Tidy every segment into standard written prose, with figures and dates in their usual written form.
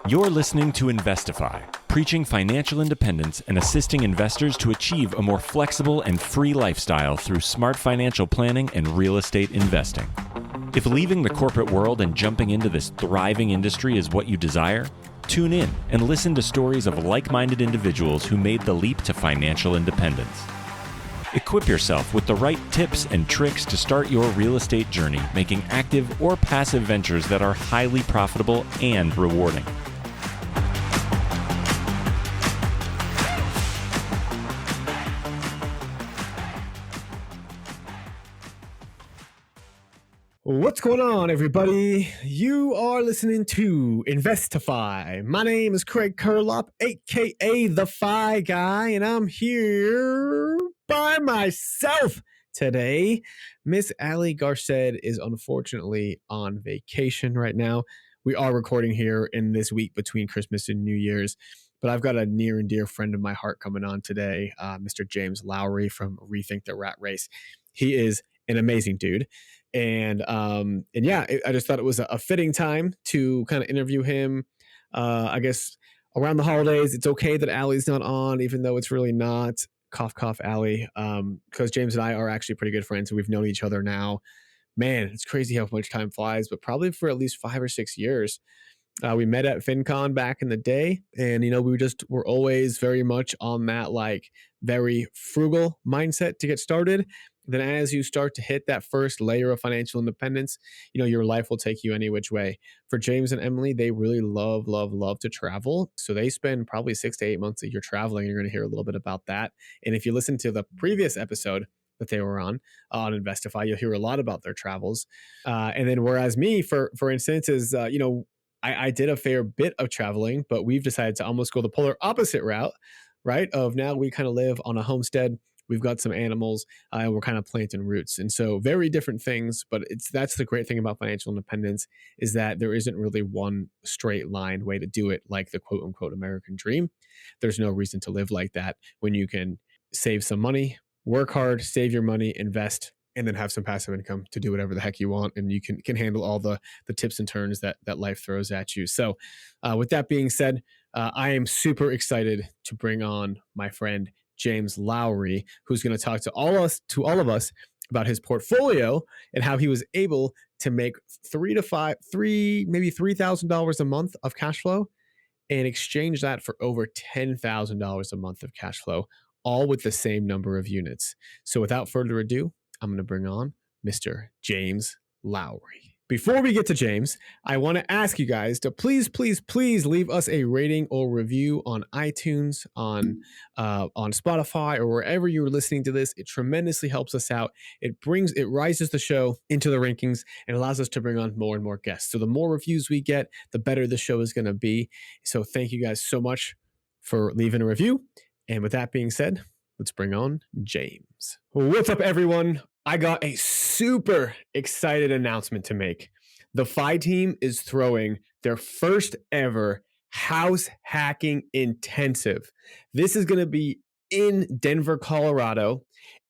You're listening to Investify, preaching financial independence and assisting investors to achieve a more flexible and free lifestyle through smart financial planning and real estate investing. If leaving the corporate world and jumping into this thriving industry is what you desire, tune in and listen to stories of like-minded individuals who made the leap to financial independence. Equip yourself with the right tips and tricks to start your real estate journey, making active or passive ventures that are highly profitable and rewarding. What's going on, everybody? You are listening to Investify. My name is Craig Curlop, aka the Fi Guy, and I'm here by myself today. Miss Allie Garced is unfortunately on vacation right now. We are recording here in this week between Christmas and New Year's, but I've got a near and dear friend of my heart coming on today, Mr. James Lowery from Rethink the Rat Race. He is an amazing dude. And yeah, I just thought it was a fitting time to kind of interview him. I guess around the holidays, it's okay that Allie's not on, even though it's really not. Cough, cough, Allie. Because James and I are actually pretty good friends, and we've known each other now. Man, it's crazy how much time flies, but probably for at least 5 or 6 years. We met at FinCon back in the day, and we're always very much on that like very frugal mindset to get started. Then as you start to hit that first layer of financial independence, your life will take you any which way. For James and Emily, they really love to travel. So they spend probably 6 to 8 months a year traveling. You're going to hear a little bit about that. And if you listen to the previous episode that they were on Investify, you'll hear a lot about their travels. And then whereas me, for instance, is, I did a fair bit of traveling, but we've decided to almost go the polar opposite route, right? Of now we kind of live on a homestead. We've got some animals, and we're kind of planting roots. And so very different things, but that's the great thing about financial independence is that there isn't really one straight line way to do it like the quote unquote American dream. There's no reason to live like that when you can save some money, work hard, save your money, invest, and then have some passive income to do whatever the heck you want. And you can handle all the tips and turns that life throws at you. So with that being said, I am super excited to bring on my friend, James Lowery, who's going to talk to all of us about his portfolio and how he was able to make maybe $3,000 a month of cash flow and exchange that for over $10,000 a month of cash flow, all with the same number of units. So without further ado, I'm going to bring on Mr. James Lowery. Before we get to James, I want to ask you guys to please leave us a rating or review on iTunes, on Spotify, or wherever you're listening to this. It tremendously helps us out. It rises the show into the rankings and allows us to bring on more and more guests. So the more reviews we get, the better the show is going to be. So thank you guys so much for leaving a review. And with that being said, let's bring on James. What's up, everyone? I got a super excited announcement to make. The Fi team is throwing their first ever house hacking intensive. This is going to be in Denver, Colorado,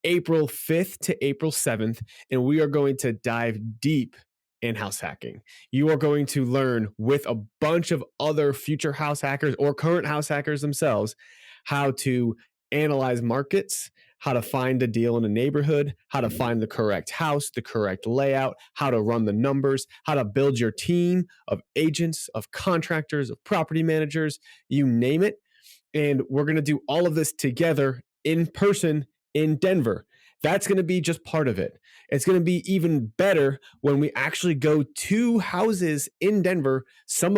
April 5th to April 7th, and we are going to dive deep in house hacking. You are going to learn with a bunch of other future house hackers or current house hackers themselves how to analyze markets, how to find a deal in a neighborhood, how to find the correct house, the correct layout, how to run the numbers, how to build your team of agents, of contractors, of property managers, you name it. And we're going to do all of this together in person in Denver. That's going to be just part of it. It's going to be even better when we actually go to houses in Denver. A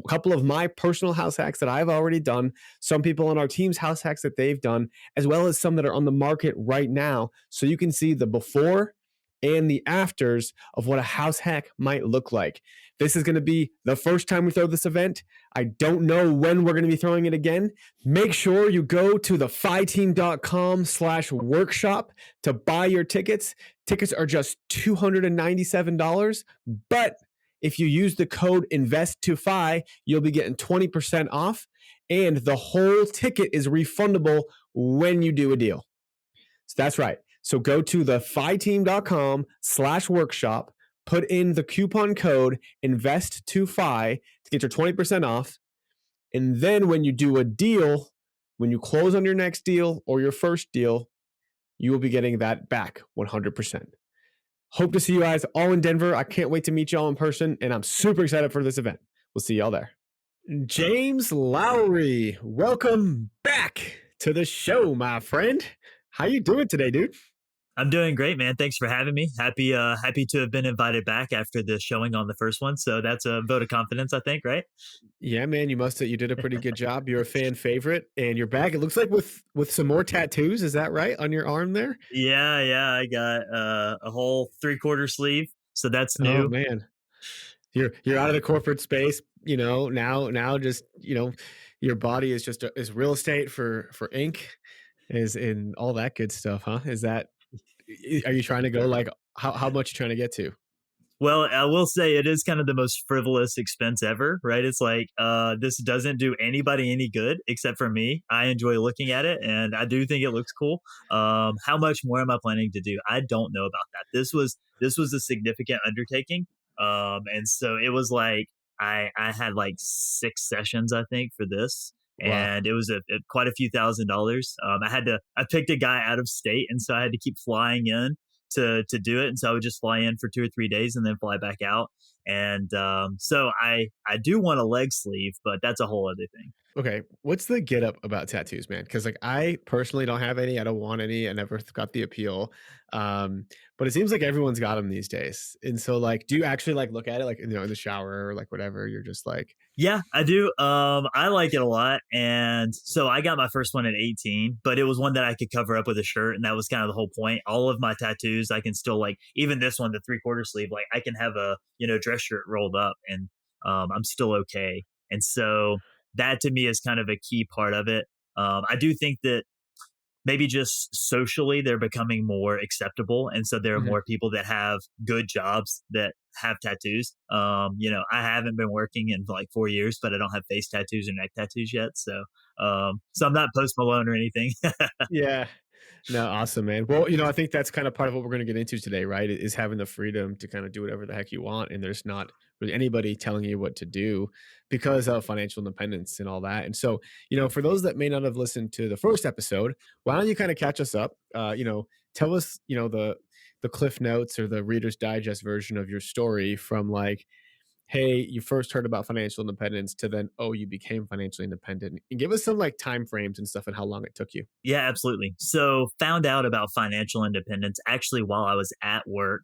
couple of my personal house hacks that I've already done, some people on our team's house hacks that they've done, as well as some that are on the market right now. So you can see the before and the afters of what a house hack might look like. This is going to be the first time we throw this event. I don't know when we're going to be throwing it again. Make sure you go to theFiTeam.com/workshop to buy your tickets. Tickets are just $297, but if you use the code INVEST2FI, you'll be getting 20% off, and the whole ticket is refundable when you do a deal. So that's right. So go to theFiTeam.com/workshop, put in the coupon code INVEST2FI to get your 20% off. And then when you do a deal, when you close on your next deal or your first deal, you will be getting that back 100%. Hope to see you guys all in Denver. I can't wait to meet y'all in person, and I'm super excited for this event. We'll see y'all there. James Lowery, welcome back to the show, my friend. How you doing today, dude? I'm doing great, man. Thanks for having me. Happy to have been invited back after the showing on the first one. So that's a vote of confidence, I think, right? Yeah, man, you did a pretty good job. You're a fan favorite, and you're back. It looks like with some more tattoos. Is that right on your arm there? Yeah. I got a whole 3/4 sleeve, so that's Oh new. man, you're out of the corporate space. Now just your body is just is real estate for ink, is in all that good stuff, huh? Is that are you trying to go like how much you trying to get to? Well, I will say it is kind of the most frivolous expense ever, right? It's like this doesn't do anybody any good except for me. I enjoy looking at it, and I do think it looks cool. How much more am I planning to do? I don't know about that. This was a significant undertaking, and so it was like I had like 6 sessions, I think, for this. Wow. And it was quite a few $1,000s. I picked a guy out of state, and so I had to keep flying in to do it. And so I would just fly in for 2 or 3 days and then fly back out. And so I do want a leg sleeve, but that's a whole other thing. Okay, what's the get up about tattoos, man? Because like I personally don't have any. I don't want any. I never got the appeal. But it seems like everyone's got them these days. And so like, do you actually like look at it like in the shower or like whatever? You're just like, Yeah, I do. I like it a lot. And so I got my first one at 18, but it was one that I could cover up with a shirt. And that was kind of the whole point. All of my tattoos, I can still like, even this one, the 3/4 sleeve, like I can have a, dress shirt rolled up and I'm still okay. And so that to me is kind of a key part of it. I do think that maybe just socially they're becoming more acceptable, and so there are okay. more people that have good jobs that have tattoos. I haven't been working in like 4 years, but I don't have face tattoos or neck tattoos yet, so I'm not Post Malone or anything. Yeah. No, awesome, man. Well, I think that's kind of part of what we're going to get into today, right? Is having the freedom to kind of do whatever the heck you want, and there's not really anybody telling you what to do because of financial independence and all that. And so, for those that may not have listened to the first episode, why don't you kind of catch us up? Tell us, the Cliff Notes or the Reader's Digest version of your story from like, hey, you first heard about financial independence to then, oh, you became financially independent, and give us some like time frames and stuff and how long it took you. Yeah, absolutely. So found out about financial independence actually while I was at work,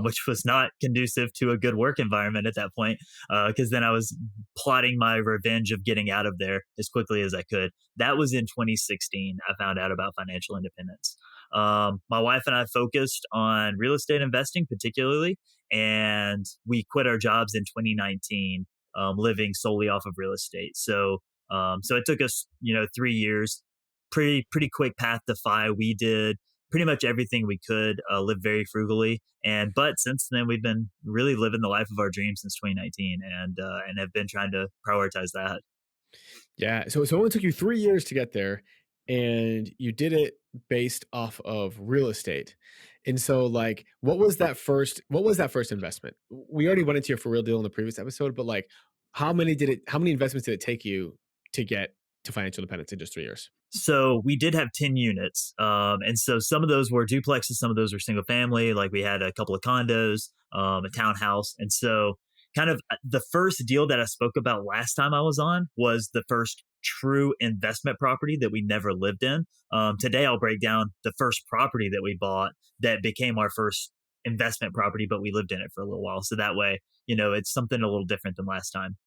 which was not conducive to a good work environment at that point, because then I was plotting my revenge of getting out of there as quickly as I could. That was in 2016. I found out about financial independence. My wife and I focused on real estate investing particularly, and we quit our jobs in 2019, living solely off of real estate. So it took us, 3 years, pretty quick path to FI. We did pretty much everything we could, live very frugally, but since then we've been really living the life of our dreams since 2019, and have been trying to prioritize that. Yeah. So it only took you 3 years to get there, and you did it based off of real estate. And so, like, what was that first investment? We already went into your for real deal in the previous episode, but like, how many investments did it take you to get to financial independence in just 3 years? So we did have 10 units. And so some of those were duplexes, some of those were single family. Like we had a couple of condos, a townhouse. And so kind of the first deal that I spoke about last time I was on was the first true investment property that we never lived in. Today I'll break down the first property that we bought that became our first investment property, but we lived in it for a little while. So that way, it's something a little different than last time.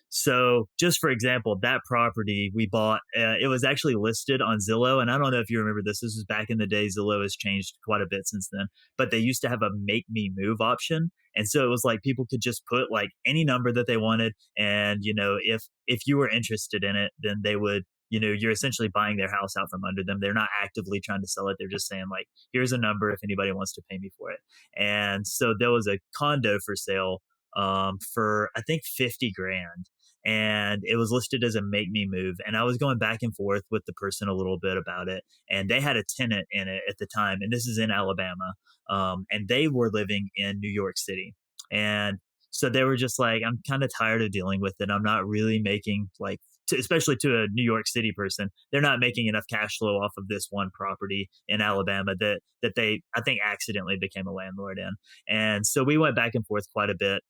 So, just for example, that property we bought, it was actually listed on Zillow. And I don't know if you remember this. This was back in the day. Zillow has changed quite a bit since then. But they used to have a make me move option. And so it was like people could just put like any number that they wanted. And, if you were interested in it, then they would, you're essentially buying their house out from under them. They're not actively trying to sell it. They're just saying, like, here's a number if anybody wants to pay me for it. And so there was a condo for sale, for I think 50 grand, and it was listed as a make me move. And I was going back and forth with the person a little bit about it, and they had a tenant in it at the time, and this is in Alabama, and they were living in New York City. And So they were just like, I'm kind of tired of dealing with it. I'm not really making like, especially to a New York City person, they're not making enough cash flow off of this one property in Alabama that they, I think, accidentally became a landlord in. And so we went back and forth quite a bit.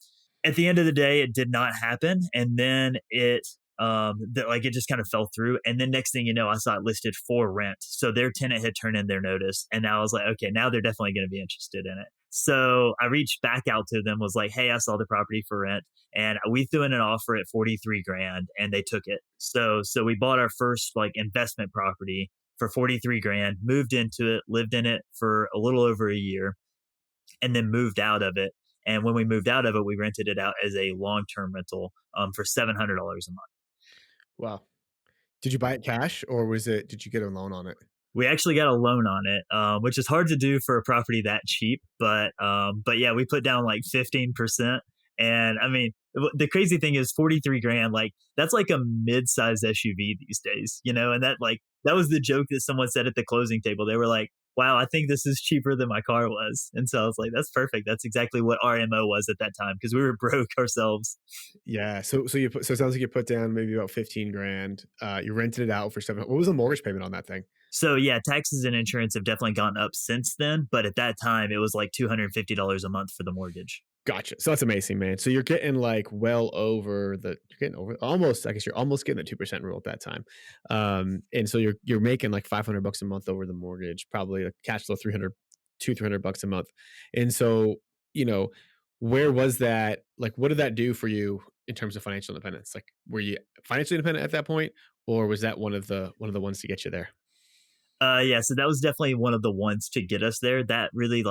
At the end of the day, it did not happen. And then it just kind of fell through. And then next thing you know, I saw it listed for rent. So their tenant had turned in their notice. And now I was like, okay, now they're definitely going to be interested in it. So I reached back out to them, was like, hey, I saw the property for rent. And we threw in an offer at 43 grand and they took it. So we bought our first like investment property for 43 grand, moved into it, lived in it for a little over a year, and then moved out of it. And when we moved out of it, we rented it out as a long-term rental for $700 a month. Wow. Did you buy it cash or did you get a loan on it? We actually got a loan on it, which is hard to do for a property that cheap. But yeah, we put down like 15%. And I mean, the crazy thing is 43 grand, like that's like a mid-size SUV these days, you know? And that was the joke that someone said at the closing table. They were like, wow, I think this is cheaper than my car was. And so I was like, that's perfect. That's exactly what our MO was at that time because we were broke ourselves. Yeah. So it sounds like you put down maybe about 15 grand. You rented it out for 7. What was the mortgage payment on that thing? So yeah, taxes and insurance have definitely gone up since then. But at that time, it was like $250 a month for the mortgage. Gotcha. So that's amazing, man. So you're getting like almost, I guess you're almost getting the 2% rule at that time. And so you're making like $500 a month over the mortgage, probably like cash flow $300 a month. And so, where was that? Like, what did that do for you in terms of financial independence? Like, were you financially independent at that point, or was that one of the ones to get you there? Yeah, so that was definitely one of the ones to get us there. That really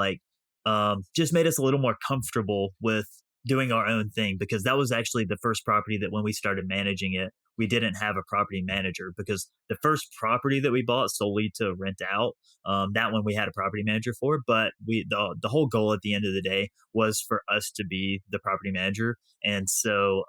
just made us a little more comfortable with doing our own thing because that was actually the first property that when we started managing it, we didn't have a property manager because the first property that we bought solely to rent out, that one we had a property manager for, but the whole goal at the end of the day was for us to be the property manager. And so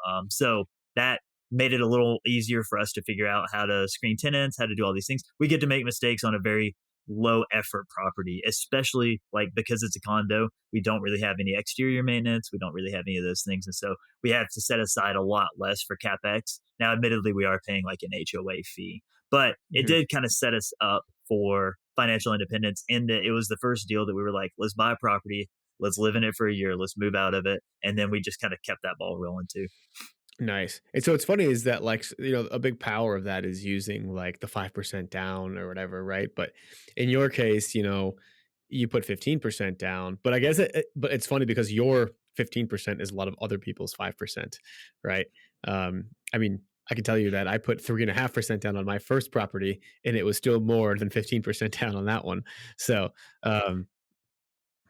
that made it a little easier for us to figure out how to screen tenants, how to do all these things. We get to make mistakes on a very low effort property, especially like because it's a condo, we don't really have any exterior maintenance. We don't really have any of those things. And so we have to set aside a lot less for CapEx. Now, admittedly, we are paying like an HOA fee, but it did kind of set us up for financial independence in that it was the first deal that we were like, let's buy a property, let's live in it for a year, let's move out of it. And then we just kind of kept that ball rolling too. Nice. And so it's funny is that like, a big power of that is using like the 5% down or whatever, right? But in your case, you put 15% down, but I guess but it's funny because your 15% is a lot of other people's 5%, right? I mean, I can tell you that I put 3.5% down on my first property and it was still more than 15% down on that one. So,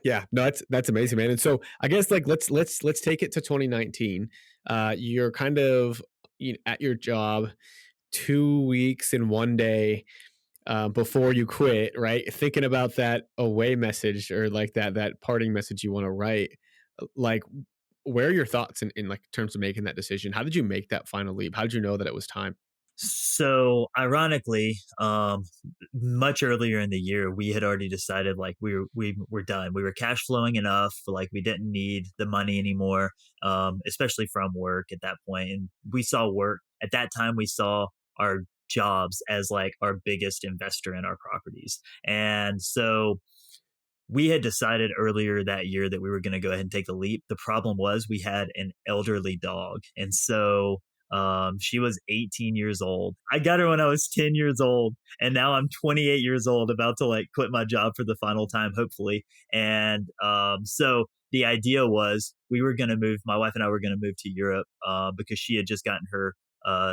yeah, no, that's amazing, man. And so I guess like let's take it to 2019. You're kind of at your job 2 weeks and 1 day before you quit, right? Thinking about that away message or like that parting message you want to write. Like, where are your thoughts in like terms of making that decision? How did you make that final leap? How did you know that it was time? So ironically, much earlier in the year, we had already decided like we were done. We were cash flowing enough, like we didn't need the money anymore, especially from work at that point. And we saw work at that time. We saw our jobs as like our biggest investor in our properties, and so we had decided earlier that year that we were going to go ahead and take the leap. The problem was we had an elderly dog, and so she was 18 years old. I got her when I was 10 years old, and now I'm 28 years old, about to like quit my job for the final time, hopefully. And so the idea was we were going to move. My wife and I were going to move to Europe because she had just gotten her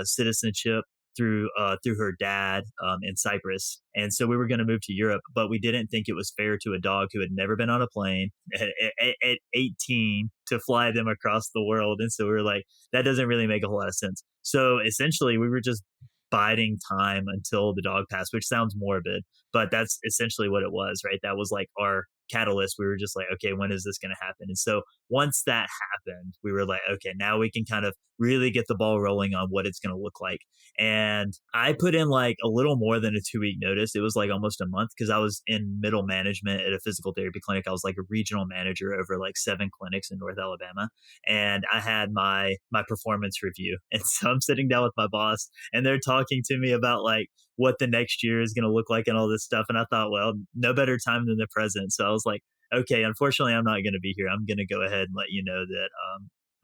citizenship through her dad in Cyprus, and so we were going to move to Europe, but we didn't think it was fair to a dog who had never been on a plane at 18 to fly them across the world, and so we were like, that doesn't really make a whole lot of sense. So essentially, we were just biding time until the dog passed, which sounds morbid, but that's essentially what it was, right? That was like our catalyst. We were just like, okay, when is this going to happen? And so once that happened, we were like, okay, now we can kind of really get the ball rolling on what it's going to look like. And I put in like a little more than a 2 week notice. It was like almost a month because I was in middle management at a physical therapy clinic. I was like a regional manager over like 7 clinics in North Alabama. And I had my performance review. And so I'm sitting down with my boss and they're talking to me about like what the next year is going to look like and all this stuff. And I thought, well, no better time than the present. So I was like, okay, unfortunately, I'm not going to be here. I'm going to go ahead and let you know that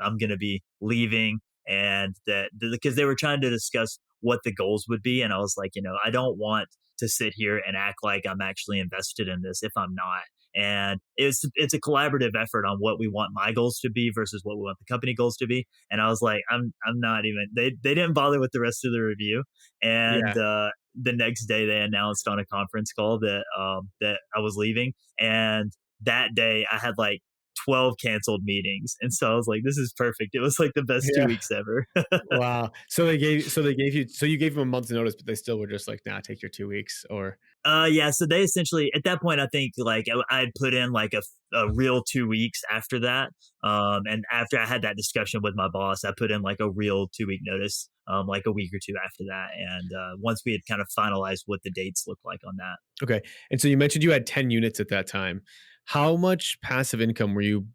I'm going to be leaving, and that because they were trying to discuss what the goals would be. And I was like, I don't want to sit here and act like I'm actually invested in this if I'm not. And it's a collaborative effort on what we want my goals to be versus what we want the company goals to be. And I was like, I'm not even. They didn't bother with the rest of the review. And Yeah. the next day they announced on a conference call that I was leaving. And that day I had like 12 canceled meetings. And so I was like, this is perfect. It was like the best two Yeah. weeks ever. Wow. So you gave them a month's notice, but they still were just like, nah, take your 2 weeks or. Yeah. So they essentially, at that point, I think like I'd put in like a real 2 weeks after that. And after I had that discussion with my boss, I put in like a real 2 week notice, like a week or two after that. And once we had kind of finalized what the dates looked like on that. Okay. And so you mentioned you had 10 units at that time. How much passive income were you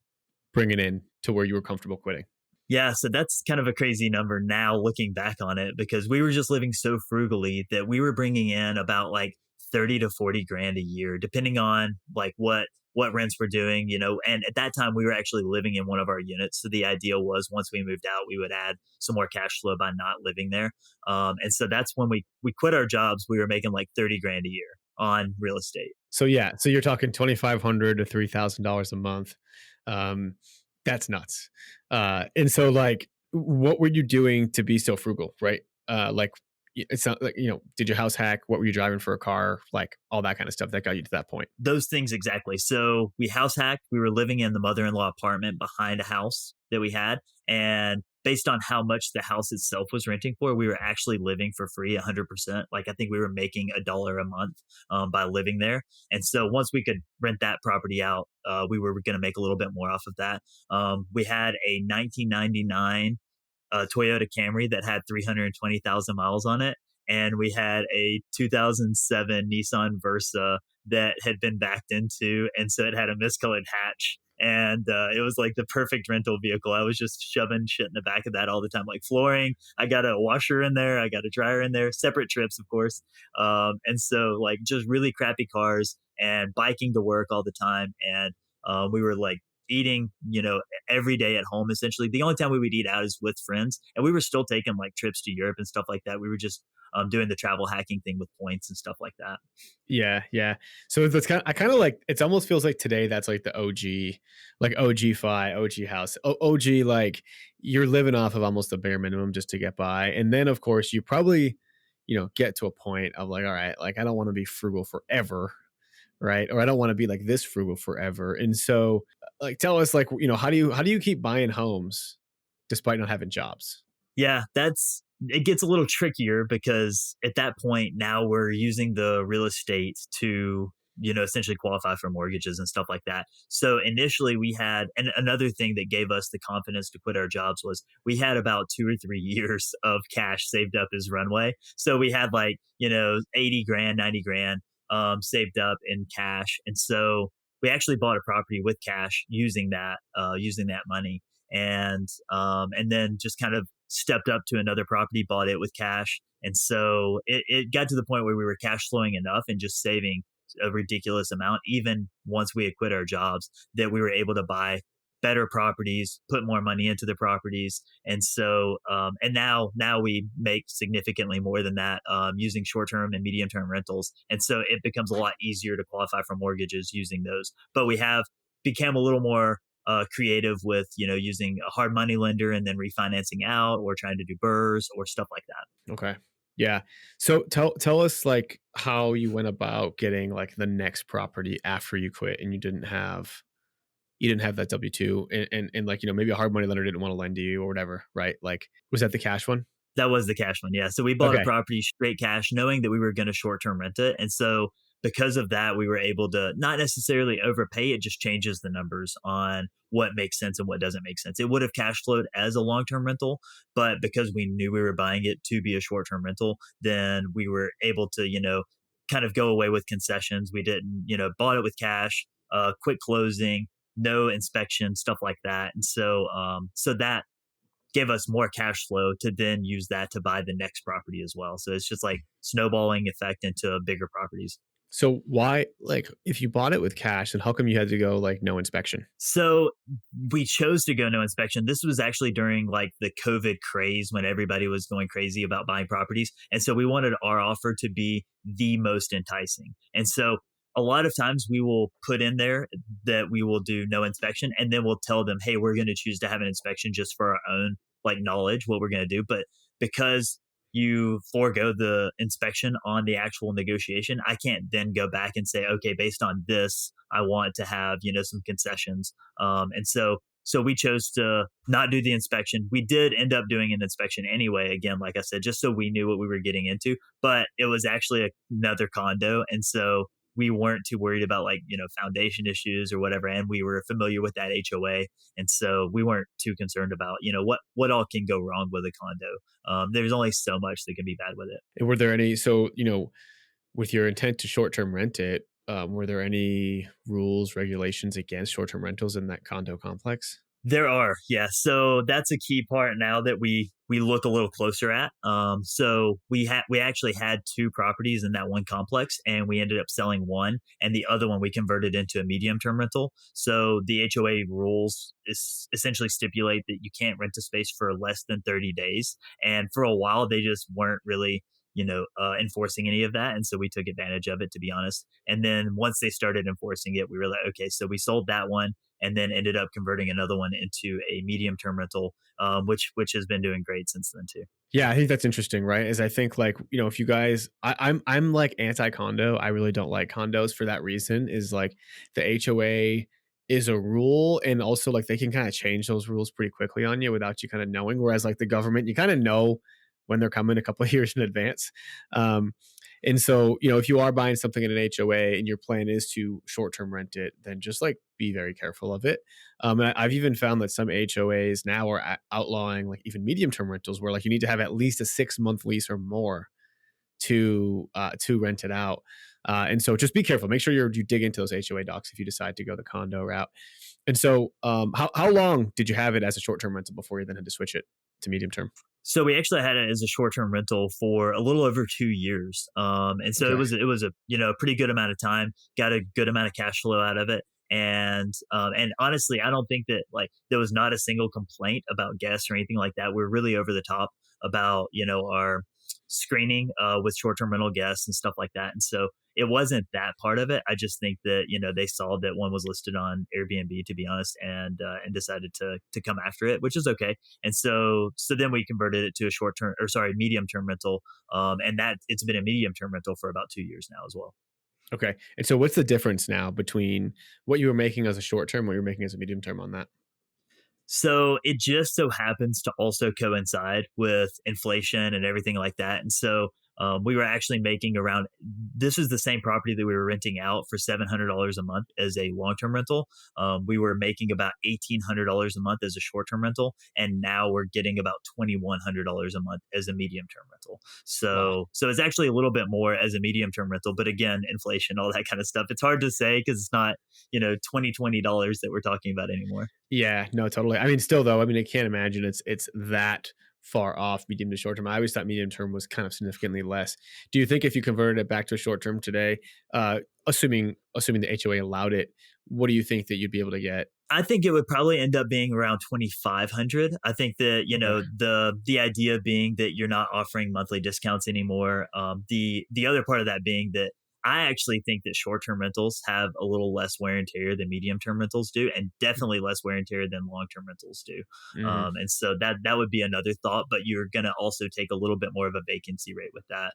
bringing in to where you were comfortable quitting? Yeah, so that's kind of a crazy number now looking back on it because we were just living so frugally that we were bringing in about like 30 to 40 grand a year depending on like what rents we're doing, and at that time we were actually living in one of our units. So the idea was once we moved out, we would add some more cash flow by not living there. And so that's when we quit our jobs, we were making like 30 grand a year on real estate. So yeah, so you're talking $2,500 to $3,000 a month. Um, that's nuts. And so like, what were you doing to be so frugal, right? Like, it's not like did your house hack? What were you driving for a car? Like all that kind of stuff that got you to that point. Those things exactly. So we house hacked. We were living in the mother-in-law apartment behind a house that we had. And based on how much the house itself was renting for, we were actually living for free 100%. Like I think we were making $1 a month by living there. And so once we could rent that property out, we were going to make a little bit more off of that. We had a 1999 Toyota Camry that had 320,000 miles on it. And we had a 2007 Nissan Versa that had been backed into. And so it had a miscolored hatch. And it was like the perfect rental vehicle. I was just shoving shit in the back of that all the time, like flooring. I got a washer in there. I got a dryer in there, separate trips, of course. And so like just really crappy cars and biking to work all the time. And we were like eating, every day at home. Essentially, the only time we would eat out is with friends, and we were still taking like trips to Europe and stuff like that. We were just doing the travel hacking thing with points and stuff like that. Yeah, yeah. So that's I kind of like it. Almost feels like today that's like the OG, like OG house, OG. Like you're living off of almost the bare minimum just to get by, and then of course you probably, get to a point of like, all right, like I don't want to be frugal forever, right? Or I don't want to be like this frugal forever. And so, like, tell us, like, how do you keep buying homes despite not having jobs? Yeah, it gets a little trickier because at that point now we're using the real estate to, essentially qualify for mortgages and stuff like that. So initially we had, and another thing that gave us the confidence to quit our jobs was we had about 2 or 3 years of cash saved up as runway. So we had like, 80 grand, 90 grand saved up in cash. And so we actually bought a property with cash using that money. And then just kind of stepped up to another property, bought it with cash. And so it got to the point where we were cash flowing enough and just saving a ridiculous amount, even once we had quit our jobs, that we were able to buy better properties, put more money into the properties. And so, and now we make significantly more than that using short-term and medium-term rentals. And so it becomes a lot easier to qualify for mortgages using those. But we have become a little more creative with, using a hard money lender and then refinancing out or trying to do BRRRRs or stuff like that. Okay. Yeah. So tell us like how you went about getting like the next property after you quit and you didn't have that W-2 and like, maybe a hard money lender didn't want to lend to you or whatever, right? Like, was that the cash one? That was the cash one. Yeah. So we bought a Okay. property straight cash, knowing that we were going to short term rent it. And so because of that, we were able to not necessarily overpay. It just changes the numbers on what makes sense and what doesn't make sense. It would have cash flowed as a long-term rental, but because we knew we were buying it to be a short-term rental, then we were able to, kind of go away with concessions. We didn't, bought it with cash, quick closing, no inspection, stuff like that. And so that gave us more cash flow to then use that to buy the next property as well. So it's just like snowballing effect into bigger properties. So why, like, if you bought it with cash, then how come you had to go like no inspection? So we chose to go no inspection. This was actually during like the COVID craze when everybody was going crazy about buying properties. And so we wanted our offer to be the most enticing. And so a lot of times we will put in there that we will do no inspection, and then we'll tell them, hey, we're going to choose to have an inspection just for our own like knowledge, what we're going to do. But because you forego the inspection on the actual negotiation, I can't then go back and say, okay, based on this, I want to have, some concessions. And so we chose to not do the inspection. We did end up doing an inspection anyway, again, like I said, just so we knew what we were getting into, but it was actually another condo. And so we weren't too worried about like, foundation issues or whatever. And we were familiar with that HOA. And so we weren't too concerned about, what all can go wrong with a condo. There's only so much that can be bad with it. And were there any, so, with your intent to short-term rent it, were there any rules, regulations against short-term rentals in that condo complex? There are, yeah. So that's a key part now that we look a little closer at. So we actually had two properties in that one complex, and we ended up selling one, and the other one we converted into a medium term rental. So the HOA rules essentially stipulate that you can't rent a space for less than 30 days. And for a while, they just weren't really enforcing any of that. And so we took advantage of it, to be honest. And then once they started enforcing it, we were like, okay, so we sold that one and then ended up converting another one into a medium term rental, which has been doing great since then too. Yeah, I think that's interesting, right? Is I think like, if you guys, I'm like anti-condo. I really don't like condos for that reason, is like the HOA is a rule, and also like they can kind of change those rules pretty quickly on you without you kind of knowing. Whereas like the government, you kind of know when they're coming a couple of years in advance. And so, if you are buying something in an HOA and your plan is to short-term rent it, then just like be very careful of it. And I've even found that some HOAs now are outlawing like even medium-term rentals, where like you need to have at least a 6-month lease or more to rent it out. And so just be careful. Make sure you dig into those HOA docs if you decide to go the condo route. And so how long did you have it as a short-term rental before you then had to switch it to medium-term? So we actually had it as a short-term rental for a little over 2 years. And so Okay. it was a pretty good amount of time, got a good amount of cash flow out of it. And honestly, I don't think that like there was not a single complaint about guests or anything like that. We're really over the top about, our screening with short-term rental guests and stuff like that. And so it wasn't that part of it. I just think that, they saw that one was listed on Airbnb, to be honest, and decided to come after it, which is okay. And so then we converted it to a medium term rental. And that it's been a medium term rental for about 2 years now as well. Okay. And so what's the difference now between what you were making as a short term, what you're making as a medium term on that? So it just so happens to also coincide with inflation and everything like that. And so we were actually making around, this is the same property that we were renting out for $700 a month as a long-term rental. We were making about $1,800 a month as a short-term rental. And now we're getting about $2,100 a month as a medium-term rental. So it's actually a little bit more as a medium-term rental, but again, inflation, all that kind of stuff. It's hard to say because it's not, $20 that we're talking about anymore. Yeah, no, totally. I mean, still though, I can't imagine it's that far off medium to short term. I always thought medium term was kind of significantly less. Do you think if you converted it back to a short term today, assuming the HOA allowed it, what do you think that you'd be able to get? I think it would probably end up being around 2,500. I think that, the idea being that you're not offering monthly discounts anymore. The other part of that being that I actually think that short-term rentals have a little less wear and tear than medium-term rentals do, and definitely less wear and tear than long-term rentals do. Mhm. And so that would be another thought, but you're going to also take a little bit more of a vacancy rate with that.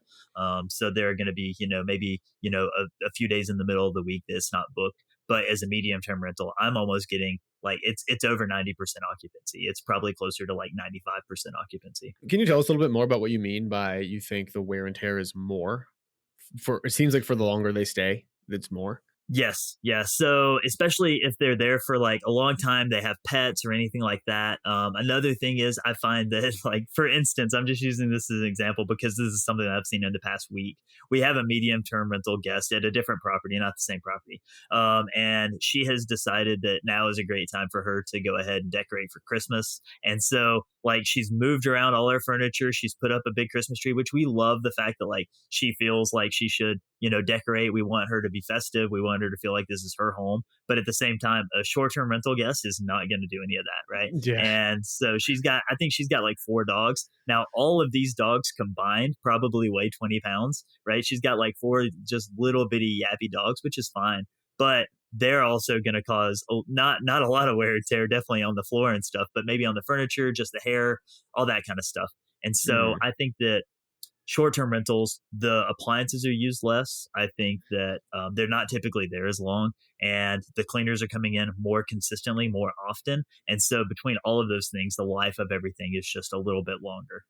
So there are going to be, maybe, a few days in the middle of the week that's not booked. But as a medium-term rental, I'm almost getting like it's over 90% occupancy. It's probably closer to like 95% occupancy. Can you tell us a little bit more about what you mean by you think the wear and tear is more for it seems like for the longer they stay, it's more. Yes. Yeah. So especially if they're there for like a long time, they have pets or anything like that. Another thing is I find that like, for instance, I'm just using this as an example because this is something that I've seen in the past week. We have a medium term rental guest at a different property, not the same property. And she has decided that now is a great time for her to go ahead and decorate for Christmas. And so like she's moved around all her furniture. She's put up a big Christmas tree, which we love the fact that like she feels like she should, decorate. We want her to be festive. We want her to feel like this is her home. But at the same time, a short-term rental guest is not going to do any of that, right? Yeah. And so I think she's got like 4 dogs. Now, all of these dogs combined probably weigh 20 pounds, right? She's got like 4 just little bitty yappy dogs, which is fine. But they're also going to cause not a lot of wear and tear, definitely on the floor and stuff, but maybe on the furniture, just the hair, all that kind of stuff. And so I think that short-term rentals, the appliances are used less. I think that they're not typically there as long, and the cleaners are coming in more consistently, more often. And so between all of those things, the life of everything is just a little bit longer.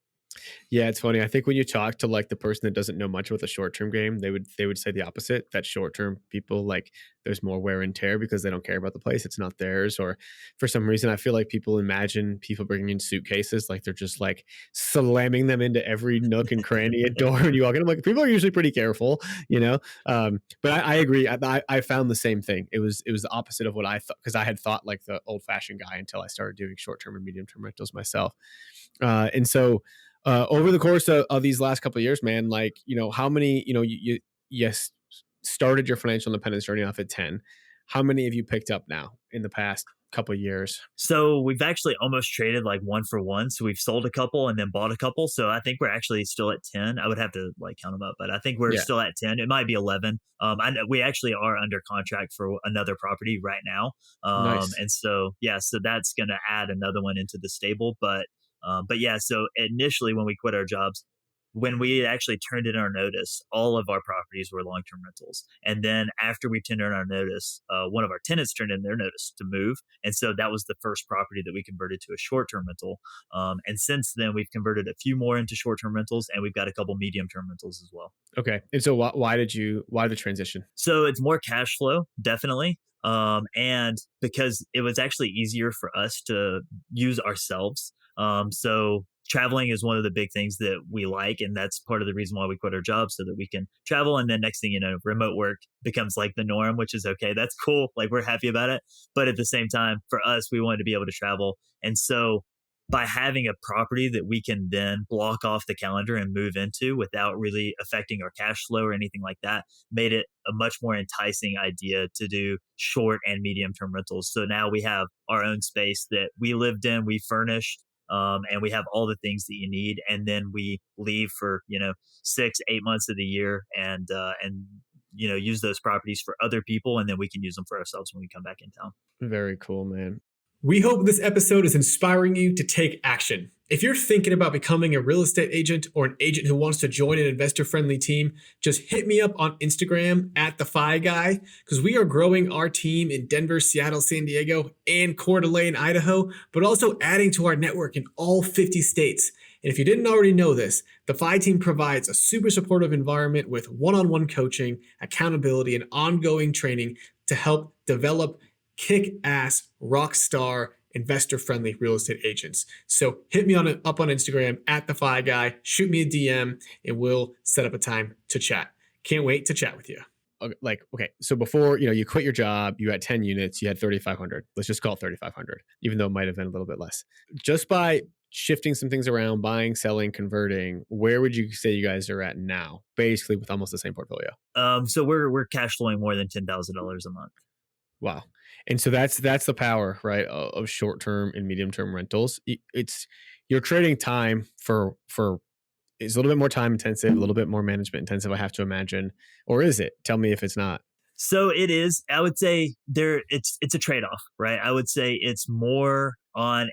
Yeah, it's funny. I think when you talk to like the person that doesn't know much about the short-term game, they would say the opposite, that short-term people, like there's more wear and tear because they don't care about the place. It's not theirs. Or for some reason, I feel like people imagine people bringing in suitcases, like they're just like slamming them into every nook and cranny and door when you walk in. I'm like, people are usually pretty careful, but I agree. I found the same thing. It was the opposite of what I thought, because I had thought like the old-fashioned guy until I started doing short-term and medium-term rentals myself. And so over the course of these last couple of years, man, like, how many, you started your financial independence journey off at 10. How many have you picked up now in the past couple of years? So we've actually almost traded like 1 for 1. So we've sold a couple and then bought a couple. So I think we're actually still at 10. I would have to like count them up, but I think we're still at 10. It might be 11. I know we actually are under contract for another property right now. Nice. And so, so that's going to add another one into the stable. But yeah, so initially when we quit our jobs, when we actually turned in our notice, all of our properties were long-term rentals. And then after we turned in our notice, one of our tenants turned in their notice to move. And so that was the first property that we converted to a short-term rental. And since then, we've converted a few more into short-term rentals, and we've got a couple medium-term rentals as well. Okay. And so why the transition? So it's more cash flow, definitely. And because it was actually easier for us to use ourselves. So traveling is one of the big things that we like. And that's part of the reason why we quit our jobs, so that we can travel. And then next thing you know, remote work becomes like the norm, which is okay. That's cool. Like we're happy about it. But at the same time, for us, we wanted to be able to travel. And so by having a property that we can then block off the calendar and move into without really affecting our cash flow or anything like that, made it a much more enticing idea to do short and medium term rentals. So now we have our own space that we lived in, we furnished, and we have all the things that you need. And then we leave for, 6-8 months of the year and use those properties for other people. And then we can use them for ourselves when we come back in town. Very cool, man. We hope this episode is inspiring you to take action. If you're thinking about becoming a real estate agent or an agent who wants to join an investor-friendly team, just hit me up on Instagram at the Fi Guy, because we are growing our team in Denver, Seattle, San Diego, and Coeur d'Alene, Idaho, but also adding to our network in all 50 states. And if you didn't already know this, the Fi team provides a super supportive environment with one-on-one coaching, accountability, and ongoing training to help develop kick-ass, rock star, investor-friendly real estate agents. So hit me up on Instagram at the Fi Guy, shoot me a DM, and we'll set up a time to chat. Can't wait to chat with you. Okay. So before, you quit your job, you had 10 units, you had 3,500. Let's just call it 3,500, even though it might have been a little bit less. Just by shifting some things around, buying, selling, converting, where would you say you guys are at now? Basically with almost the same portfolio. So we're cash flowing more than $10,000 a month. Wow. And so that's the power, right, of short-term and medium-term rentals. You're trading time for it's a little bit more time intensive, a little bit more management intensive, I have to imagine. Or is it? Tell me if it's not. So it is. I would say it's a trade-off, right? I would say it's more on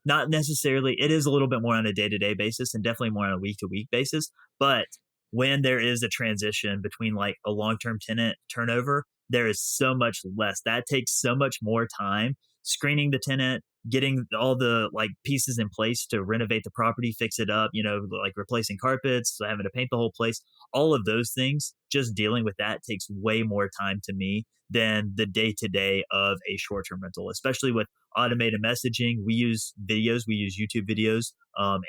not necessarily, it is a little bit more on a day-to-day basis and definitely more on a week-to-week basis. But when there is a transition between like a long-term tenant turnover, there is so much less. That takes so much more time screening the tenant, getting all the like pieces in place to renovate the property, fix it up, like replacing carpets, so having to paint the whole place, all of those things, just dealing with that takes way more time to me than the day to day of a short term rental, especially with automated messaging. We use videos, we use YouTube videos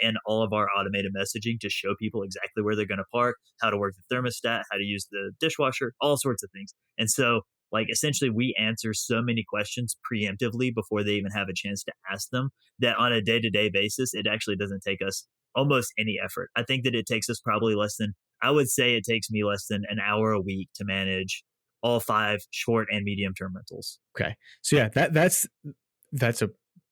and all of our automated messaging to show people exactly where they're going to park, how to work the thermostat, how to use the dishwasher, all sorts of things. And so, like, essentially, we answer so many questions preemptively before they even have a chance to ask them that on a day to day basis, it actually doesn't take us almost any effort. I think that it takes us probably I would say it takes me less than an hour a week to manage all 5 short and medium term rentals. Okay. So yeah, that's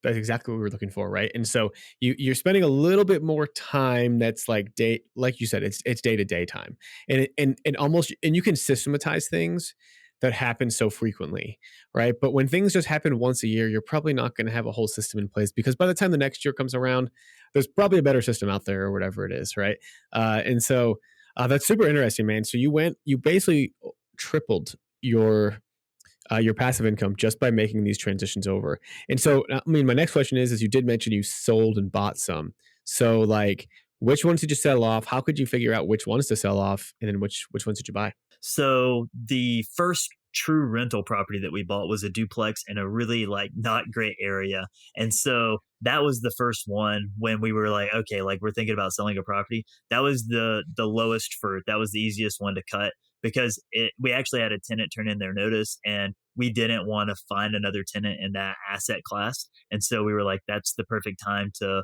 exactly what we were looking for, right? And so you're spending a little bit more time that's like like you said, it's day to day time. And almost, and you can systematize things that happen so frequently, right? But when things just happen once a year, you're probably not going to have a whole system in place, because by the time the next year comes around, there's probably a better system out there or whatever it is, right? And so that's super interesting, man. So you basically tripled your passive income just by making these transitions over. And so, I mean, my next question is you did mention you sold and bought some. So like, which ones did you sell off? How could you figure out which ones to sell off? And then which ones did you buy? So the first true rental property that we bought was a duplex in a really like not great area. And so that was the first one when we were like, okay, like we're thinking about selling a property. That was the lowest fruit. That was the easiest one to cut because we actually had a tenant turn in their notice and we didn't want to find another tenant in that asset class. And so we were like, that's the perfect time to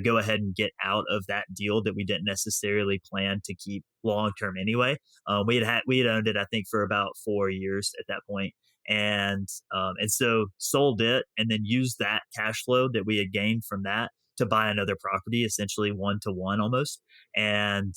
go ahead and get out of that deal that we didn't necessarily plan to keep long term anyway. We had owned it, I think, for about 4 years at that point. And so sold it and then used that cash flow that we had gained from that to buy another property, essentially 1-to-1 almost. And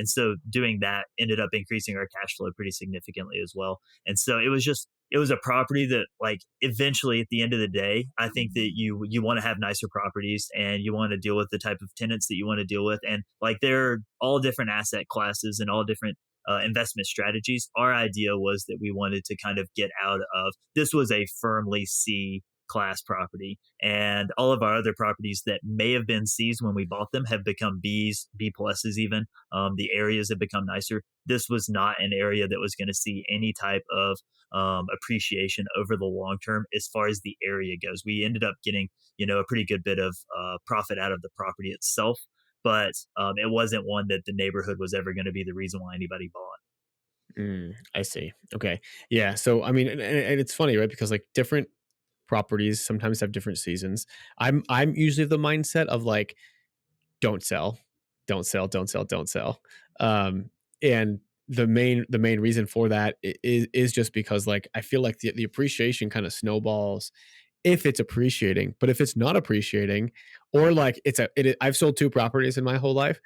so doing that ended up increasing our cash flow pretty significantly as well. And so it was a property that, like, eventually at the end of the day, I think that you want to have nicer properties and you want to deal with the type of tenants that you want to deal with. And like, they're all different asset classes and all different investment strategies. Our idea was that we wanted to kind of get out of, this was a firmly C class property, and all of our other properties that may have been C's when we bought them have become B's, B pluses even. The areas have become nicer. This was not an area that was going to see any type of appreciation over the long term as far as the area goes. We ended up getting, a pretty good bit of profit out of the property itself, but it wasn't one that the neighborhood was ever going to be the reason why anybody bought. I see. Okay. Yeah. So, I mean, and it's funny, right? Because like different properties sometimes have different seasons. I'm usually of the mindset of like, don't sell. And the main reason for that is just because like I feel like the appreciation kind of snowballs if it's appreciating, but if it's not appreciating, or like I've sold 2 properties in my whole life,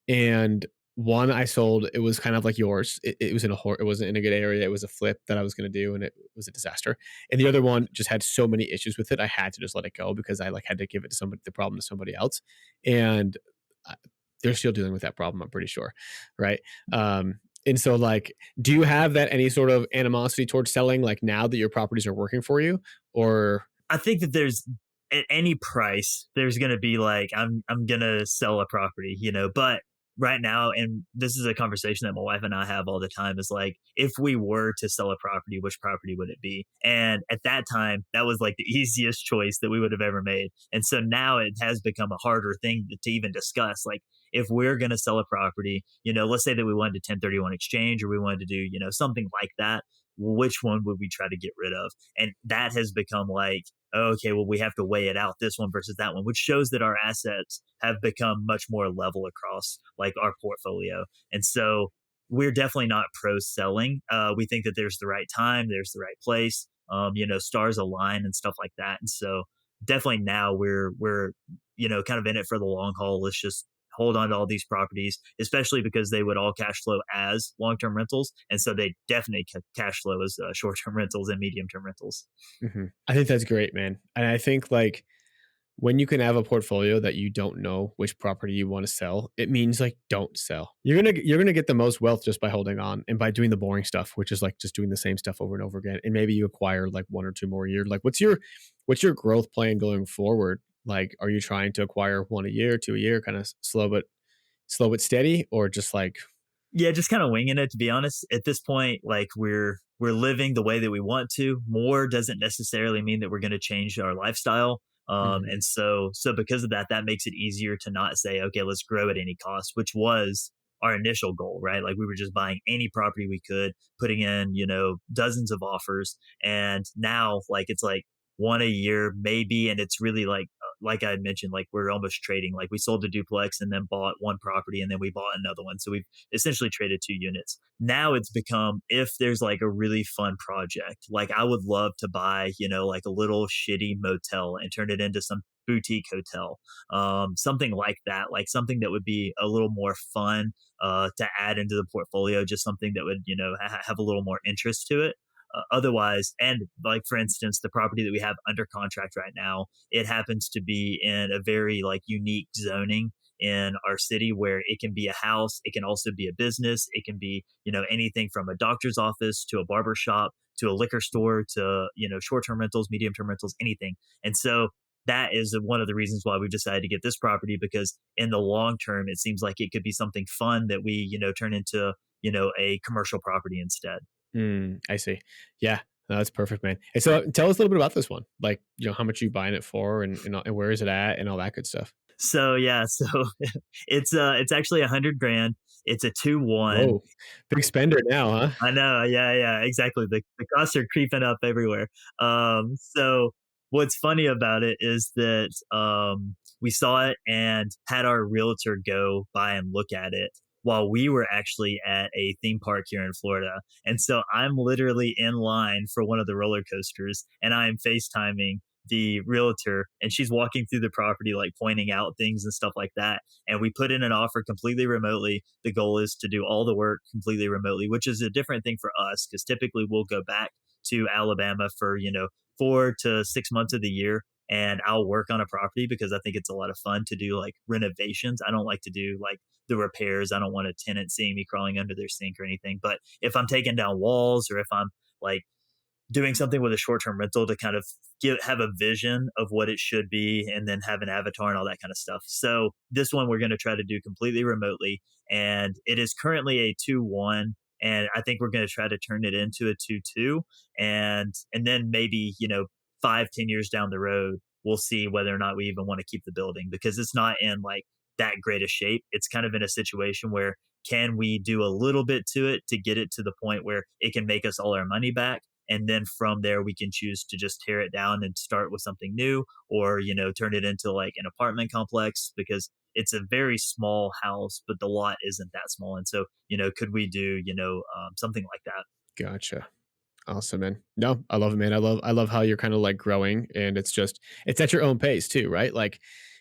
and one I sold, it was kind of like yours. It wasn't in a good area. It was a flip that I was going to do, and it was a disaster. And the other one just had so many issues with it. I had to just let it go because I like had to give it to the problem to somebody else. And they're still dealing with that problem, I'm pretty sure. Right. And so like, do you have that any sort of animosity towards selling, like now that your properties are working for you? Or I think that there's, at any price, there's going to be like, I'm going to sell a property, but right now, and this is a conversation that my wife and I have all the time, is like, if we were to sell a property, which property would it be? And at that time, that was like the easiest choice that we would have ever made. And so now it has become a harder thing to even discuss. Like, if we're going to sell a property, let's say that we wanted to 1031 exchange, or we wanted to do, something like that, which one would we try to get rid of? And that has become like, okay, well, we have to weigh it out, this one versus that one, which shows that our assets have become much more level across like our portfolio. And so we're definitely not pro selling. We think that there's the right time, there's the right place, stars align and stuff like that. And so definitely now we're kind of in it for the long haul. Let's just hold on to all these properties, especially because they would all cash flow as long-term rentals. And so they definitely cash flow as short-term rentals and medium-term rentals. I think that's great, man. And I think like when you can have a portfolio that you don't know which property you want to sell, it means like don't sell. You're gonna get the most wealth just by holding on and by doing the boring stuff, which is like just doing the same stuff over and over again. And maybe you acquire like one or two more a year. Like what's your growth plan going forward? Like, are you trying to acquire one a year, two a year, kind of slow but steady, or just like Yeah, just kind of winging it, to be honest. At this point, like we're living the way that we want to. More doesn't necessarily mean that we're going to change our lifestyle. Mhm. And so because of that, that makes it easier to not say, okay, let's grow at any cost, which was our initial goal, right? Like we were just buying any property we could, putting in, dozens of offers. And now like it's like one a year, maybe. And it's really like I had mentioned, like we're almost trading. Like we sold a duplex and then bought one property and then we bought another one. So we've essentially traded two units. Now it's become, if there's like a really fun project, like I would love to buy, like a little shitty motel and turn it into some boutique hotel, something like that, like something that would be a little more fun to add into the portfolio, just something that would, have a little more interest to it. Otherwise, and like for instance, the property that we have under contract right now, it happens to be in a very like unique zoning in our city where it can be a house, it can also be a business, it can be, anything from a doctor's office to a barber shop to a liquor store to, short-term rentals, medium-term rentals, anything. And so that is one of the reasons why we decided to get this property, because in the long term, it seems like it could be something fun that we, turn into, a commercial property instead. I see. Yeah, no, that's perfect, man. And so tell us a little bit about this one. Like, how much you buying it for and where is it at and all that good stuff. So yeah, so it's actually 100 grand. It's a 2-1. Whoa, big spender now, huh? I know. Yeah, yeah, exactly. The costs are creeping up everywhere. So what's funny about it is that we saw it and had our realtor go by and look at it while we were actually at a theme park here in Florida. And so I'm literally in line for one of the roller coasters and I'm FaceTiming the realtor and she's walking through the property, like pointing out things and stuff like that. And we put in an offer completely remotely. The goal is to do all the work completely remotely, which is a different thing for us because typically we'll go back to Alabama for, 4 to 6 months of the year and I'll work on a property because I think it's a lot of fun to do like renovations. I don't like to do like the repairs. I don't want a tenant seeing me crawling under their sink or anything. But if I'm taking down walls or if I'm like doing something with a short-term rental to kind of have a vision of what it should be and then have an avatar and all that kind of stuff. So this one we're going to try to do completely remotely and it is currently a 2-1 and I think we're going to try to turn it into a 2-2 and then maybe, 5-10 years down the road we'll see whether or not we even want to keep the building because it's not in like that great a shape. It's kind of in a situation where can we do a little bit to it to get it to the point where it can make us all our money back, and then from there we can choose to just tear it down and start with something new or turn it into like an apartment complex because it's a very small house but the lot isn't that small. And so could we do something like that? Gotcha. Awesome, man. No, I love it, man. I love how you're kind of like growing and it's at your own pace too, right? Like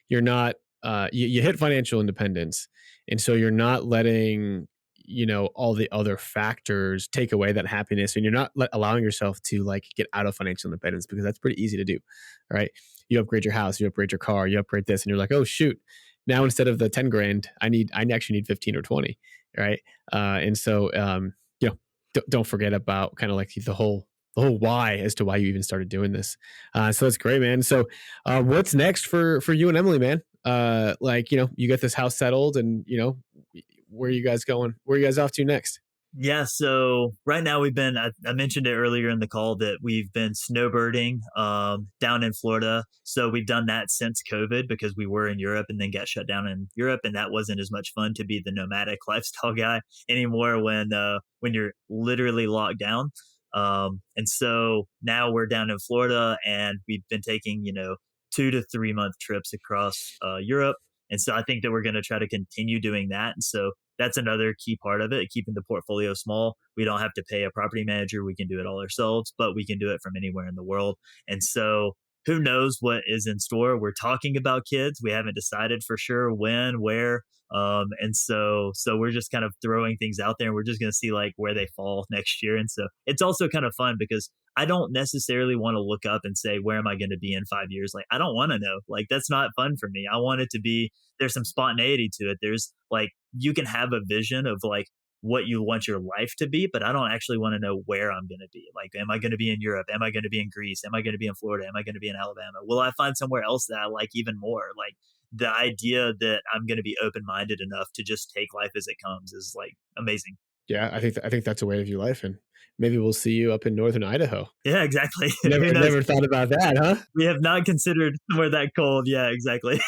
you're not you hit financial independence. And so you're not letting, all the other factors take away that happiness and you're not allowing yourself to like get out of financial independence because that's pretty easy to do. All right. You upgrade your house, you upgrade your car, you upgrade this and you're like, "Oh shoot. Now instead of the 10 grand, I actually need 15 or 20." Right? And so don't forget about kind of like the whole why as to why you even started doing this. So that's great, man. So what's next for you and Emily, man? Like, you get this house settled and, where are you guys going? Where are you guys off to next? Yeah, so right now I mentioned it earlier in the call that we've been snowbirding down in Florida. So we've done that since COVID because we were in Europe and then got shut down in Europe. And that wasn't as much fun to be the nomadic lifestyle guy anymore when you're literally locked down. And so now we're down in Florida and we've been taking, 2 to 3 month trips across Europe. And so I think that we're going to try to continue doing that. And so that's another key part of it, keeping the portfolio small. We don't have to pay a property manager. We can do it all ourselves, but we can do it from anywhere in the world. And so who knows what is in store? We're talking about kids. We haven't decided for sure when, where. And so we're just kind of throwing things out there and we're just going to see like where they fall next year. And so it's also kind of fun because I don't necessarily want to look up and say, where am I going to be in 5 years? Like, I don't want to know. Like, that's not fun for me. I want it to be, there's some spontaneity to it. There's like, you can have a vision of like what you want your life to be, but I don't actually want to know where I'm going to be. Like, am I going to be in Europe? Am I going to be in Greece? Am I going to be in Florida? Am I going to be in Alabama? Will I find somewhere else that I like even more? Like, the idea that I'm going to be open-minded enough to just take life as it comes is like amazing. Yeah, I think that's a way to view life, and maybe we'll see you up in northern Idaho. Yeah, exactly. Never Who knows? never thought about that, huh? We have not considered somewhere that cold. Yeah, exactly.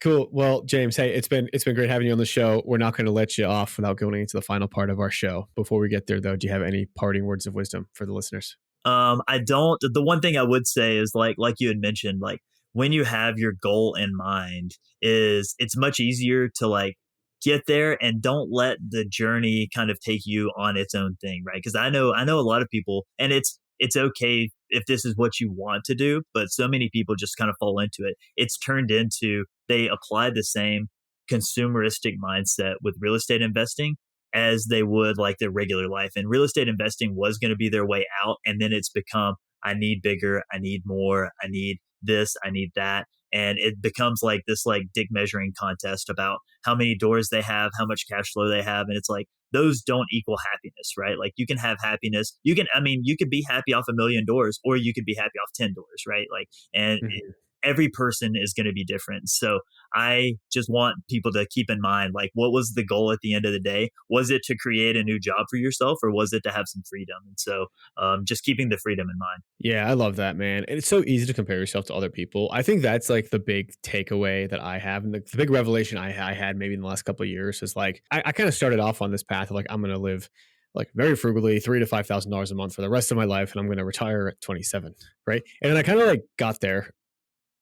Cool. Well, James, hey, it's been great having you on the show. We're not going to let you off without going into the final part of our show. Before we get there, though, do you have any parting words of wisdom for the listeners? I don't. The one thing I would say is like you had mentioned, like when you have your goal in mind, is it's much easier to like get there and don't let the journey kind of take you on its own thing, right? Because I know a lot of people, and it's okay if this is what you want to do, but so many people just kind of fall into it. It's turned into they apply the same consumeristic mindset with real estate investing as they would like their regular life. And real estate investing was going to be their way out. And then it's become, I need bigger, I need more, I need this, I need that. And it becomes like this like dick measuring contest about how many doors they have, how much cash flow they have. And it's like, those don't equal happiness, right? Like you can have happiness. You could be happy off 1,000,000 doors, or you could be happy off 10 doors, right? Like, and every person is going to be different. So I just want people to keep in mind, like, what was the goal at the end of the day? Was it to create a new job for yourself, or was it to have some freedom? And so just keeping the freedom in mind. Yeah, I love that, man. And it's so easy to compare yourself to other people. I think that's like the big takeaway that I have. And the big revelation I had maybe in the last couple of years is like, I kind of started off on this path of like, I'm going to live like very frugally, $3,000 to $5,000 a month for the rest of my life. And I'm going to retire at 27. Right. And then I kind of like got there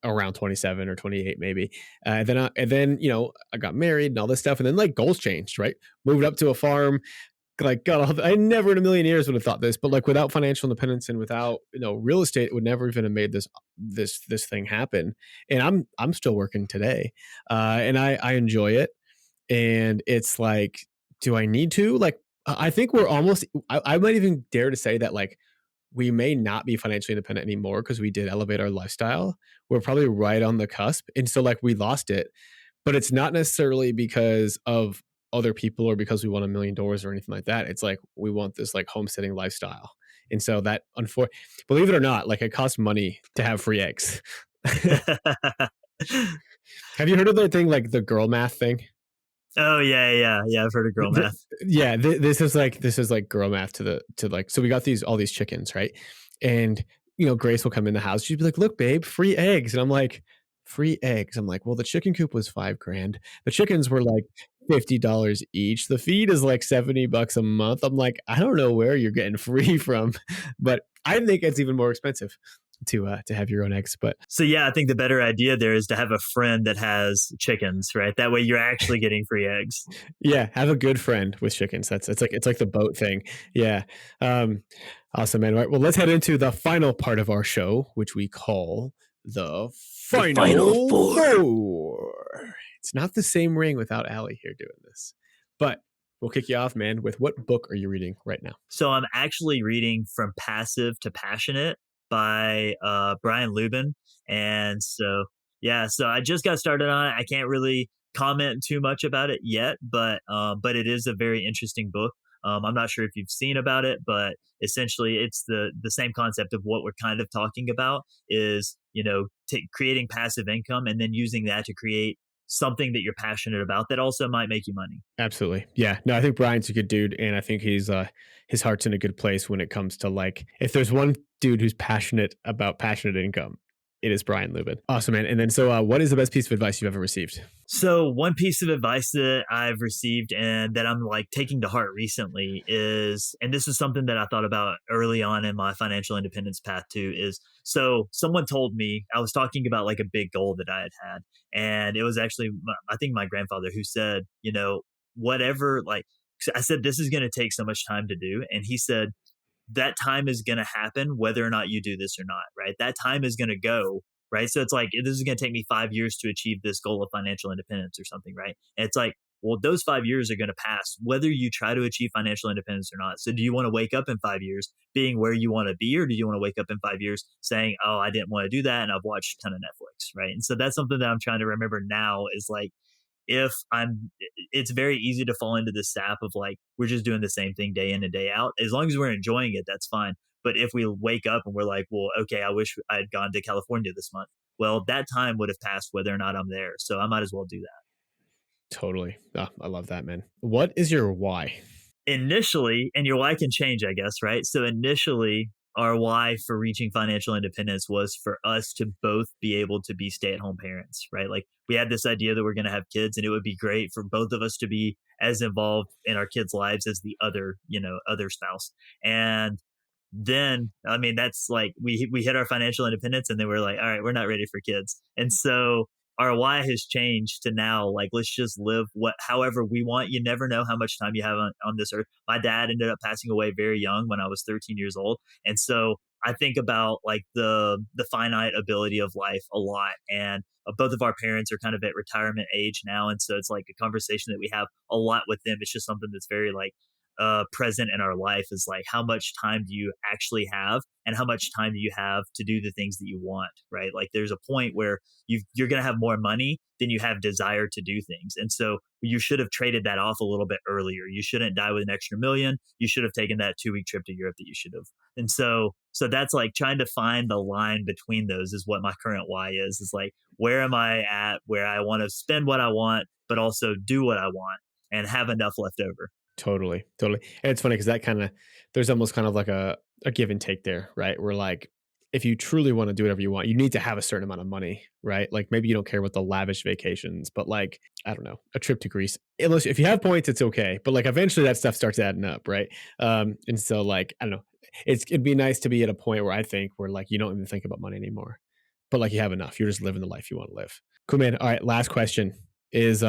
around 27 or 28 maybe. And then, you know, I got married and all this stuff. And then like goals changed, right? Moved up to a farm, like I never in a million years would have thought this, but like without financial independence and without, you know, real estate, it would never even have made this thing happen. And I'm still working today. And I enjoy it. And it's like, do I need to? Like, I think we're almost, I might even dare to say that like we may not be financially independent anymore because we did elevate our lifestyle. We're probably right on the cusp. And so like we lost it, but it's not necessarily because of other people or because we want $1,000,000 or anything like that. It's like, we want this like homesteading lifestyle. And so that, believe it or not, like it costs money to have free eggs. Have you heard of the thing, like the girl math thing? Oh yeah. I've heard of girl math. Yeah, this is like girl math to like, so we got all these chickens, right? And you know, Grace will come in the house. She'd be like, "Look, babe, free eggs." And I'm like, "Free eggs?" I'm like, "Well, the chicken coop was $5,000. The chickens were like $50 each. The feed is like $70 a month." I'm like, I don't know where you're getting free from, but I think it's even more expensive to have your own eggs. But so yeah, I think the better idea there is to have a friend that has chickens, right? That way you're actually getting free eggs. yeah, have a good friend with chickens. It's like the boat thing. Yeah. Awesome, man. All right, well, let's head into the final part of our show, which we call the final four. It's not the same ring without Allie here doing this, but we'll kick you off, man, with what book are you reading right now? So I'm actually reading From Passive to Passionate by Brian Lubin. And so, yeah, so I just got started on it. I can't really comment too much about it yet, but it is a very interesting book. I'm not sure if you've seen about it, but essentially it's the same concept of what we're kind of talking about is, you know, creating passive income and then using that to create something that you're passionate about that also might make you money. Absolutely. Yeah. No, I think Brian's a good dude. And I think he's his heart's in a good place when it comes to like, if there's one dude who's passionate about passionate income, it is Brian Lubin. Awesome, man. And then so what is the best piece of advice you've ever received? So one piece of advice that I've received and that I'm like taking to heart recently is, and this is something that I thought about early on in my financial independence path too, is so someone told me, I was talking about like a big goal that I had. And it was actually, I think my grandfather who said, you know, whatever, like I said, this is going to take so much time to do. And he said, that time is going to happen whether or not you do this or not, right? That time is going to go, right? So it's like, this is going to take me 5 years to achieve this goal of financial independence or something, right? And it's like, well, those 5 years are going to pass whether you try to achieve financial independence or not. So do you want to wake up in 5 years being where you want to be, or do you want to wake up in 5 years saying, oh, I didn't want to do that and I've watched a ton of Netflix, right? And so that's something that I'm trying to remember now is like, it's very easy to fall into this sap of like, we're just doing the same thing day in and day out. As long as we're enjoying it, that's fine. But if we wake up and we're like, well, okay, I wish I had gone to California this month. Well, that time would have passed whether or not I'm there. So I might as well do that. Totally. Oh, I love that, man. What is your why? Initially, and your why can change, I guess, right? So initially, our why for reaching financial independence was for us to both be able to be stay-at-home parents, right? Like we had this idea that we're going to have kids, and it would be great for both of us to be as involved in our kids' lives as the other spouse. And then, I mean, that's like we hit our financial independence, and then we're like, all right, we're not ready for kids. And so our why has changed to now, like, let's just live however we want. You never know how much time you have on this earth. My dad ended up passing away very young when I was 13 years old. And so I think about like the finite ability of life a lot. And both of our parents are kind of at retirement age now. And so it's like a conversation that we have a lot with them. It's just something that's very like present in our life, is like, how much time do you actually have and how much time do you have to do the things that you want, right? Like there's a point where you're going to have more money than you have desire to do things. And so you should have traded that off a little bit earlier. You shouldn't die with an extra million. You should have taken that 2-week trip to Europe that you should have. And so that's like trying to find the line between those is what my current why is like, where am I at where I want to spend what I want, but also do what I want and have enough left over. Totally. And it's funny because there's almost kind of like a give and take there, right? Where like, if you truly want to do whatever you want, you need to have a certain amount of money, right? Like maybe you don't care about the lavish vacations, but like, I don't know, a trip to Greece, unless if you have points, it's okay. But like eventually that stuff starts adding up, right? And so like, I don't know, it'd be nice to be at a point where I think where like, you don't even think about money anymore, but like you have enough, you're just living the life you want to live. Cool, man. All right. Last question is,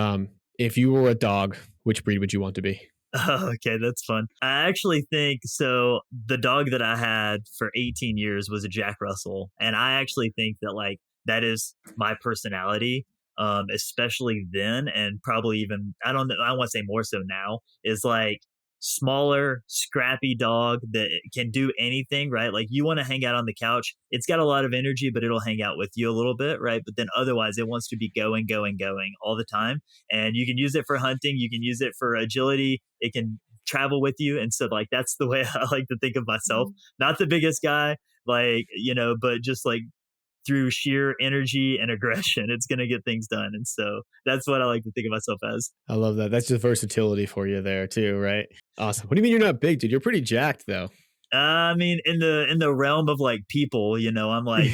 if you were a dog, which breed would you want to be? Oh, okay, that's fun. I actually think so. The dog that I had for 18 years was a Jack Russell. And I actually think that like that is my personality, especially then. And probably even, I don't know, I want to say more so now, is like smaller, scrappy dog that can do anything, right? Like you want to hang out on the couch. It's got a lot of energy, but it'll hang out with you a little bit, right? But then otherwise it wants to be going all the time. And you can use it for hunting. You can use it for agility. It can travel with you. And so like, that's the way I like to think of myself. Not the biggest guy, like, but just like through sheer energy and aggression, it's going to get things done. And so that's what I like to think of myself as. I love that. That's just versatility for you there too, right? Awesome. What do you mean you're not big, dude? You're pretty jacked though. I mean, in the realm of like people, I'm like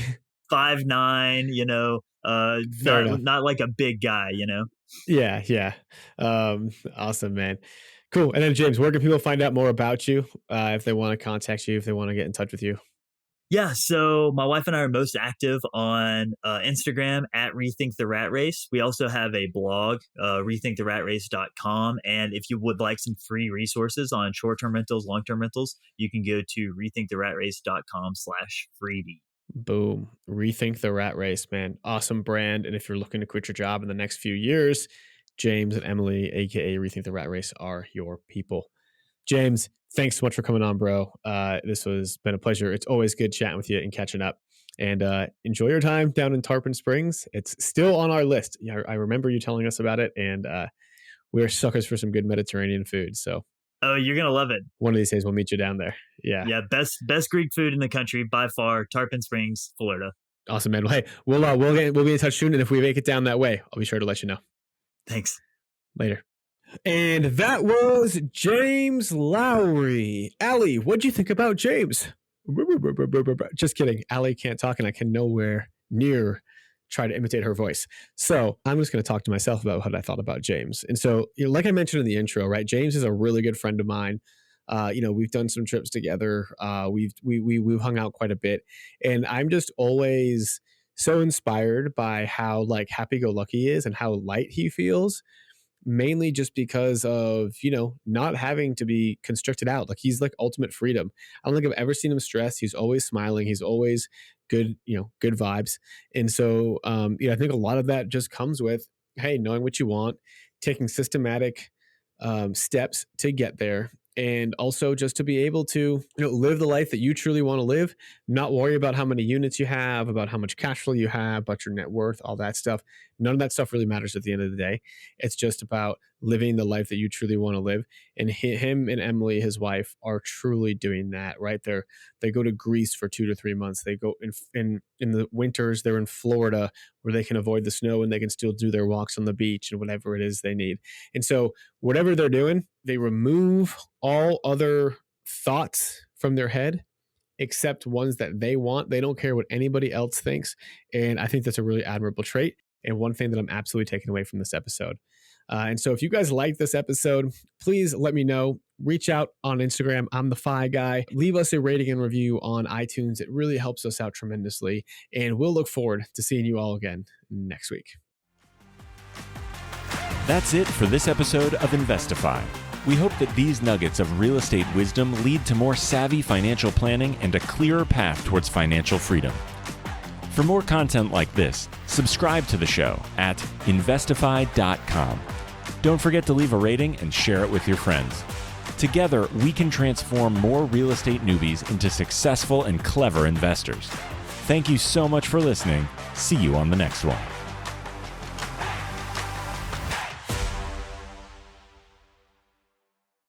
5'9", not like a big guy, Yeah. Awesome, man. Cool. And then James, where can people find out more about you if they want to contact you, if they want to get in touch with you? Yeah, so my wife and I are most active on Instagram at Rethink the Rat Race. We also have a blog, rethinktheratrace.com. And if you would like some free resources on short-term rentals, long-term rentals, you can go to rethinktheratrace.com/freebie. Boom. Rethink the Rat Race, man. Awesome brand. And if you're looking to quit your job in the next few years, James and Emily, aka Rethink the Rat Race, are your people. James, thanks so much for coming on, bro. This has been a pleasure. It's always good chatting with you and catching up. And enjoy your time down in Tarpon Springs. It's still on our list. Yeah, I remember you telling us about it, and we're suckers for some good Mediterranean food. So, oh, you're gonna love it. One of these days, we'll meet you down there. Yeah. Best Greek food in the country by far. Tarpon Springs, Florida. Awesome, man. Well, hey, we'll be in touch soon, and if we make it down that way, I'll be sure to let you know. Thanks. Later. And that was James Lowery. Allie, what'd you think about James? Just kidding. Allie can't talk, and I can nowhere near try to imitate her voice. So I'm just going to talk to myself about what I thought about James. And so, like I mentioned in the intro, right? James is a really good friend of mine. We've done some trips together. We've hung out quite a bit, and I'm just always so inspired by how like happy-go-lucky he is and how light he feels. Mainly just because of, not having to be constricted out. Like he's like ultimate freedom. I don't think I've ever seen him stressed. He's always smiling. He's always good, good vibes. And so, I think a lot of that just comes with, hey, knowing what you want, taking systematic steps to get there. And also just to be able to live the life that you truly want to live, not worry about how many units you have, about how much cash flow you have, about your net worth, all that stuff. None of that stuff really matters at the end of the day. It's just about living the life that you truly want to live. And him and Emily, his wife, are truly doing that, right? They go to Greece for 2 to 3 months. They go in the winters, they're in Florida where they can avoid the snow and they can still do their walks on the beach and whatever it is they need. And so whatever they're doing, they remove all other thoughts from their head except ones that they want. They don't care what anybody else thinks. And I think that's a really admirable trait. And one thing that I'm absolutely taking away from this episode. And so if you guys like this episode, please let me know. Reach out on Instagram. I'm the Fi Guy. Leave us a rating and review on iTunes. It really helps us out tremendously. And we'll look forward to seeing you all again next week. That's it for this episode of Investify. We hope that these nuggets of real estate wisdom lead to more savvy financial planning and a clearer path towards financial freedom. For more content like this, subscribe to the show at investify.com. Don't forget to leave a rating and share it with your friends. Together, we can transform more real estate newbies into successful and clever investors. Thank you so much for listening. See you on the next one.